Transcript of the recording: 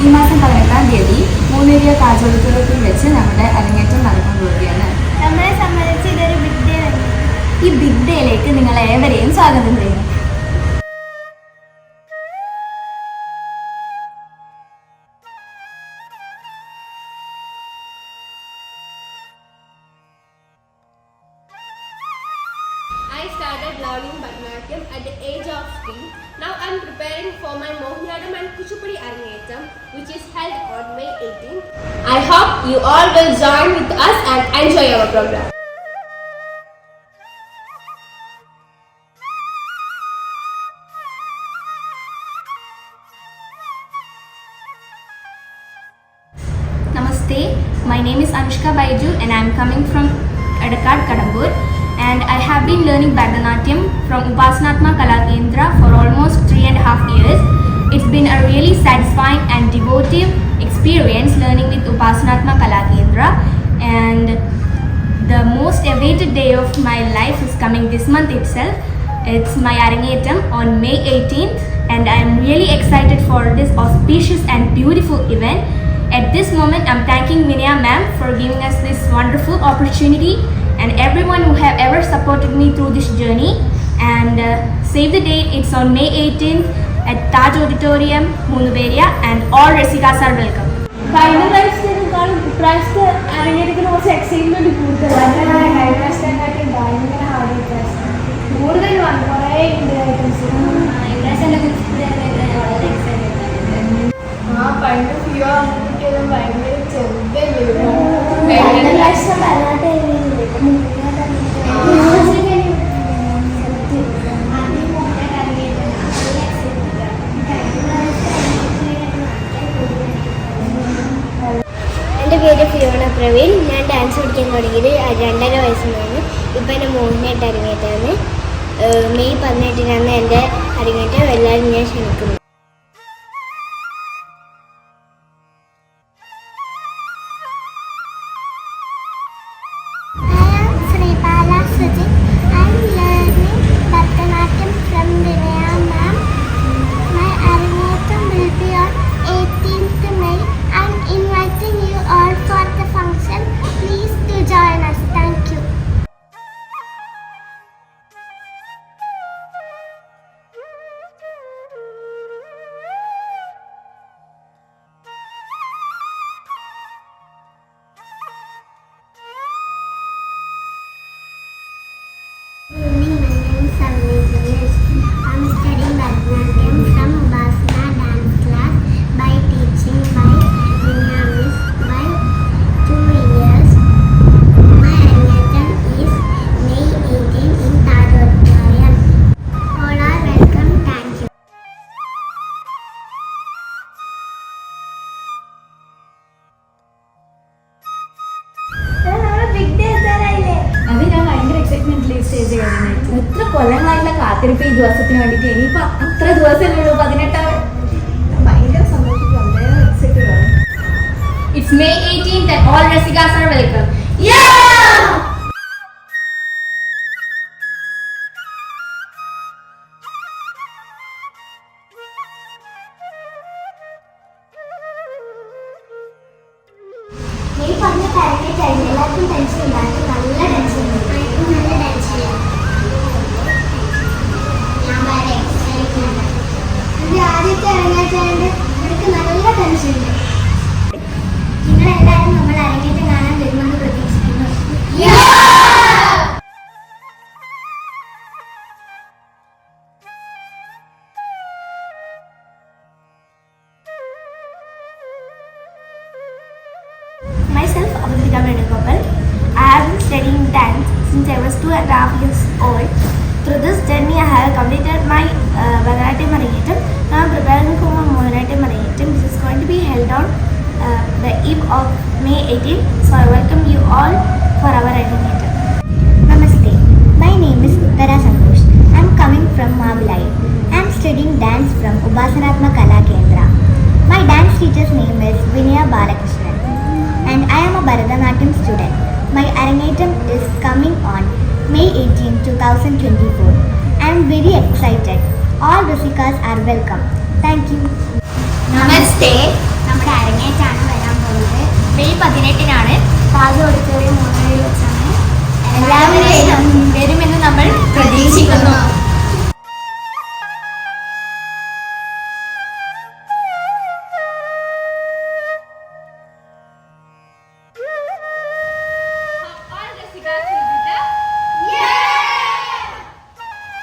ഈ മാസം 18-ാം തീയതി മൂന്നേരിയ കാജോളിത്തുറത്തിൽ വെച്ച് നമ്മുടെ അരങ്ങേറ്റം നടക്കാൻ പോവുകയാണ്. നമ്മളെ സംബന്ധിച്ച് ഇതൊരു ബിഗ് ഡേ തന്നെ. ഈ ബിഗ് ഡേയിലേക്ക് നിങ്ങളെ ഏവരെയും സ്വാഗതം ചെയ്യുന്നു. I started learning Bharatanatyam at the age of 3. Now I am preparing for my Mohiniyattam and Kuchipudi Arangettam, which is held on May 18. I hope you all will join with us and enjoy our program. Namaste, my name is Anushka Baiju and I am coming from Adakad, Kadambur. And I have been learning Bharatanatyam from Upasanatma Kala Kendra for almost 3.5 years. It's been a really satisfying and devotive experience learning with Upasanatma Kala Kendra. And the most awaited day of my life is coming this month itself. It's my Arangettam on May 18th and I am really excited for this auspicious and beautiful event. At this moment, I'm thanking Vinaya ma'am for giving us this wonderful opportunity and everyone who have ever supported me through this journey. And save the date, it's on May 18th at Taj Auditorium, Munuberia, and all Rasikas are welcome. കഴിഞ്ഞ പ്രാവശ്യത്തേക്കാളും ഇപ്രാവശ്യത്തെ അരങ്ങേറ്റത്തിന് കുറച്ച് excitement കൂടുതലാണ്. കൂടുതലാണ് കുറേ items. പണ്ട് ഫിയോ കുട്ടികളും ഭയങ്കര ചെറുതായിരുന്നു. എൻ്റെ പേര് ഫിയോണ പ്രവീൺ. ഞാൻ ഡാൻസ് പഠിക്കാൻ തുടങ്ങിയത് 2.5 വയസ്സിലാണ്. ഇപ്പം എൻ്റെ മോഹിനിയാട്ടം അരങ്ങേറ്റമാണ്. മെയ് 18-നാണ് എൻ്റെ അരങ്ങേറ്റം. എല്ലാവരും ഞാൻ ക്ഷണിക്കുന്നു. എത്ര കൊല്ലങ്ങളായിട്ടുള്ള കാത്തിരിപ്പ് ഈ ദിവസത്തിന് വേണ്ടിയിട്ട്. ഇനിയിപ്പോൾ അത്ര ദിവസമല്ലേ ഉള്ളൂ, 18. ഭയങ്കര സന്തോഷം, വളരെ എക്സൈറ്റഡ് ആണ്. It's May 18th and all Rasikas are welcome. May 18 അരങ്ങേറ്റം എല്ലാവർക്കും ടെൻഷൻ ഉണ്ടായിരുന്നു. നല്ല ടെൻഷൻ ഉണ്ട്. ഞാൻ വളരെ എക്സൈറ്റഡ് ആണ്. എൻ്റെ ആദ്യത്തെ അരങ്ങേറ്റമായതുകൊണ്ട് എനിക്ക് നല്ല ടെൻഷൻ ഉണ്ട്. നിങ്ങളെല്ലാവരും നമ്മൾ അരങ്ങേറ്റം കാണാൻ വരുമെന്ന് പ്രതീക്ഷിക്കുന്നു. Myself, Abhidika Venugopal. I have been studying dance since I was 2.5 years old. Through this journey, I have completed my Bharatanatyam Arangettam. Now I am preparing for my Mohiniyattam Arangettam, which is going to be held on the eve of May 18th. So I welcome you all for our Arangettam. Namaste. My name is Uttara Santosh. I am coming from Mavilai. I am studying dance from Upasanatma Kala Kendra. My dance teacher's name is Vinaya Balakrishnan. And I am a Bharatanatyam student. My Arangettam is coming on May 18, 2024. I am very excited. All Rasikas are welcome. Thank you. Namaste. അരങ്ങേറ്റാണ് വരാൻ പോകുന്നത്. May 18-നാണ്. Class കൊടുക്കുക